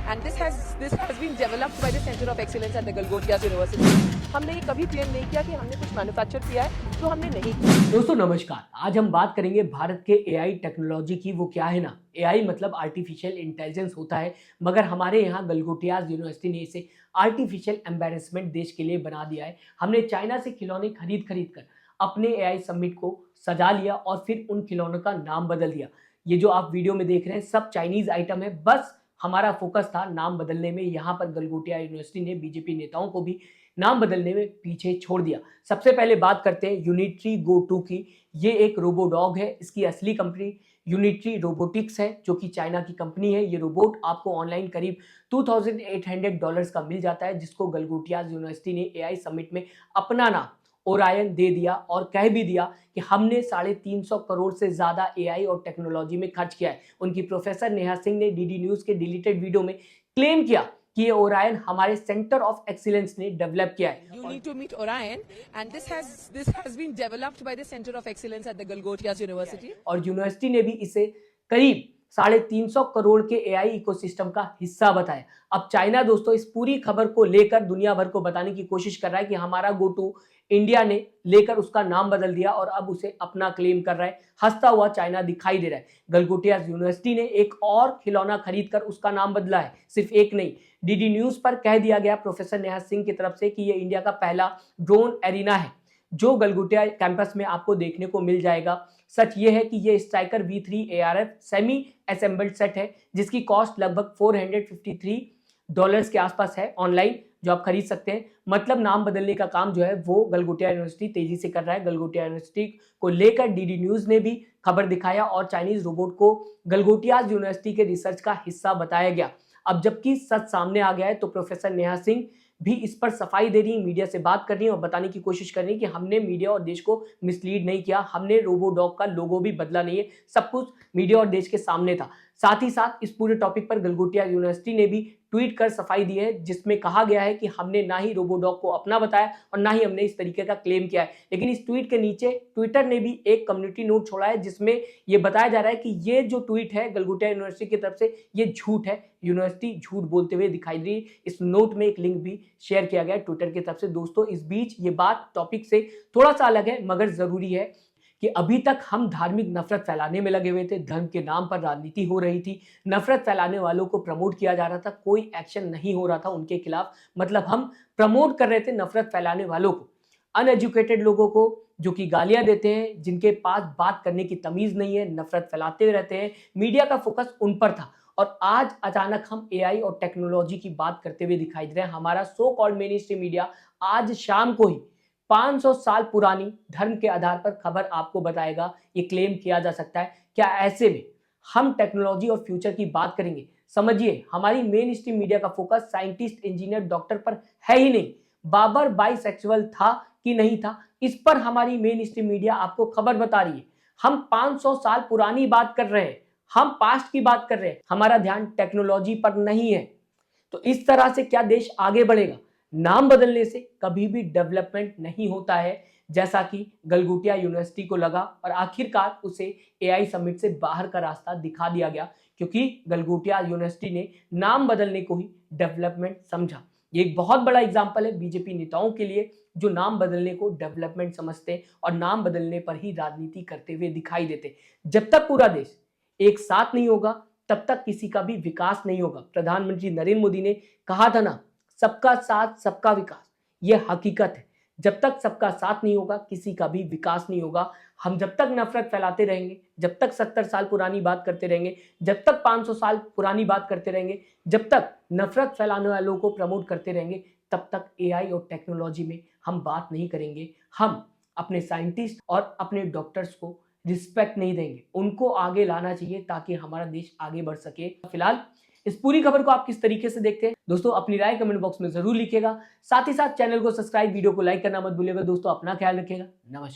and this has been developed by the Center of Excellence at the Galgotias University. हमने ये कभी claim नहीं किया कि हमने कुछ मैन्युफैक्चर किया है, तो हमने नहीं किया। दोस्तों नमस्कार, आज हम बात करेंगे भारत के एआई टेक्नोलॉजी की। वो क्या है ना, एआई मतलब आर्टिफिशियल इंटेलिजेंस होता है, मगर हमारे यहाँ गलगोटियाज यूनिवर्सिटी ने इसे आर्टिफिशियल एम्बेरसमेंट देश के लिए बना दिया है। हमने चाइना से खिलौने खरीद कर अपने एआई समिट को सजा लिया और फिर उन खिलौनों का नाम बदल दिया। ये जो आप वीडियो में देख रहे हैं सब चाइनीज आइटम है, बस हमारा फोकस था नाम बदलने में। यहाँ पर गलगोटिया यूनिवर्सिटी ने बीजेपी नेताओं को भी नाम बदलने में पीछे छोड़ दिया। सबसे पहले बात करते हैं यूनिट्री गो 2 की। ये एक रोबो डॉग है, इसकी असली कंपनी यूनिट्री रोबोटिक्स है, जो कि चाइना की कंपनी है। ये रोबोट आपको ऑनलाइन करीब $2800 का मिल जाता है, जिसको गलगोटियाज यूनिवर्सिटी ने एआई समिट में अपना नाम ओरायन दे दिया और कह भी दिया कि हमने 350 करोड़ से ज्यादा एआई और टेक्नोलॉजी में खर्च किया है। उनकी प्रोफेसर नेहा सिंह ने डीडी न्यूज के डिलीटेड वीडियो में क्लेम किया कि ये ओरायन हमारे सेंटर ऑफ एक्सीलेंस ने डेवलप किया है। You need to meet Orion, and this has been developed by the Center of Excellence at the Galgotias University. और यूनिवर्सिटी ने भी इसे करीब 350 करोड़ के एआई इकोसिस्टम का हिस्सा बताया। अब चाइना दोस्तों इस पूरी खबर को लेकर दुनिया भर को बताने की कोशिश कर रहा है कि हमारा GoTo इंडिया ने लेकर उसका नाम बदल दिया और अब उसे अपना क्लेम कर रहा है। हंसता हुआ चाइना दिखाई दे रहा है। गलगोटियाज यूनिवर्सिटी ने एक और खिलौना खरीदकर उसका नाम बदला है, सिर्फ एक नहीं। डीडी न्यूज पर कह दिया गया प्रोफेसर नेहा सिंह की तरफ से कि यह इंडिया का पहला ड्रोन एरिना है जो गलगोटिया कैंपस में आपको देखने को मिल जाएगा। सच ये है कि ये striker V3 ARF semi assembled set है, जिसकी कॉस्ट लगभग $453 के आसपास है ऑनलाइन, जो आप खरीद सकते हैं। मतलब नाम बदलने का काम जो है वो गलगोटिया यूनिवर्सिटी तेजी से कर रहा है। गलगोटिया यूनिवर्सिटी को लेकर डीडी न्यूज ने भी खबर दिखाया और चाइनीज रोबोट को गलगोटियाज यूनिवर्सिटी के रिसर्च का हिस्सा बताया गया। अब जबकि सच सामने आ गया है तो प्रोफेसर नेहा सिंह भी इस पर सफाई दे रही है, मीडिया से बात कर रही है और बताने की कोशिश कर रही है कि हमने मीडिया और देश को मिसलीड नहीं किया, हमने रोबो डॉग का लोगो भी बदला नहीं है, सब कुछ मीडिया और देश के सामने था। साथ ही साथ इस पूरे टॉपिक पर गलगोटिया यूनिवर्सिटी ने भी ट्वीट कर सफाई दी है, जिसमें कहा गया है कि हमने ना ही रोबो डॉग को अपना बताया और ना ही हमने इस तरीके का क्लेम किया है। लेकिन इस ट्वीट के नीचे ट्विटर ने भी एक कम्युनिटी नोट छोड़ा है, जिसमें ये बताया जा रहा है कि ये जो ट्वीट है गलगोटिया यूनिवर्सिटी की तरफ से ये झूठ है, यूनिवर्सिटी झूठ बोलते हुए दिखाई दी। इस नोट में एक लिंक भी शेयर किया गया ट्विटर की तरफ से। दोस्तों इस बीच ये बात टॉपिक से थोड़ा सा अलग है, मगर जरूरी है कि अभी तक हम धार्मिक नफरत फैलाने में लगे हुए थे। धर्म के नाम पर राजनीति हो रही थी, नफरत फैलाने वालों को प्रमोट किया जा रहा था, कोई एक्शन नहीं हो रहा था उनके खिलाफ। मतलब हम प्रमोट कर रहे थे नफरत फैलाने वालों को, अनएजुकेटेड लोगों को जो कि गालियां देते हैं, जिनके पास बात करने की तमीज नहीं है, नफरत फैलाते रहते हैं। मीडिया का फोकस उन पर था और आज अचानक हम एआई और टेक्नोलॉजी की बात करते हुए दिखाई दे रहे हैं। हमारा so called main stream media आज शाम को ही 500 साल पुरानी धर्म के आधार पर खबर आपको बताएगा। ये क्लेम किया जा सकता है। क्या ऐसे में हम टेक्नोलॉजी और फ्यूचर की बात करेंगे? समझिए हमारी मेन स्ट्रीम मीडिया का फोकस साइंटिस्ट, इंजीनियर, डॉक्टर पर है ही नहीं। बाबर बाइसेक्सुअल था कि नहीं था, इस पर हमारी मेन स्ट्रीम मीडिया आपको खबर बता रही है। हम 500 साल पुरानी बात कर रहे हैं, हम पास्ट की बात कर रहे हैं, हमारा ध्यान टेक्नोलॉजी पर नहीं है। तो इस तरह से क्या देश आगे बढ़ेगा? नाम बदलने से कभी भी डेवलपमेंट नहीं होता है, जैसा कि गलगोटिया यूनिवर्सिटी को लगा और आखिरकार उसे एआई समिट से बाहर का रास्ता दिखा दिया गया, क्योंकि गलगोटिया यूनिवर्सिटी ने नाम बदलने को ही डेवलपमेंट समझा। ये एक बहुत बड़ा एग्जाम्पल है बीजेपी नेताओं के लिए, जो नाम बदलने को डेवलपमेंट समझते और नाम बदलने पर ही राजनीति करते हुए दिखाई देते। जब तक पूरा देश एक साथ नहीं होगा तब तक किसी का भी विकास नहीं होगा। प्रधानमंत्री नरेंद्र मोदी ने कहा था ना, सबका साथ सबका विकास, ये हकीकत है। जब तक सबका साथ नहीं होगा किसी का भी विकास नहीं होगा। हम जब तक नफरत फैलाते रहेंगे, जब तक 70 साल पुरानी बात करते रहेंगे, जब तक 500 साल पुरानी बात करते रहेंगे, जब तक नफरत फैलाने वालों को प्रमोट करते रहेंगे, तब तक एआई और टेक्नोलॉजी में हम बात नहीं करेंगे। हम अपने साइंटिस्ट और अपने डॉक्टर्स को रिस्पेक्ट नहीं देंगे, उनको आगे लाना चाहिए ताकि हमारा देश आगे बढ़ सके। फिलहाल इस पूरी खबर को आप किस तरीके से देखते हैं दोस्तों, अपनी राय कमेंट बॉक्स में जरूर लिखिएगा। साथ ही साथ चैनल को सब्सक्राइब, वीडियो को लाइक करना मत भूलिएगा। दोस्तों अपना ख्याल रखिएगा। नमस्कार।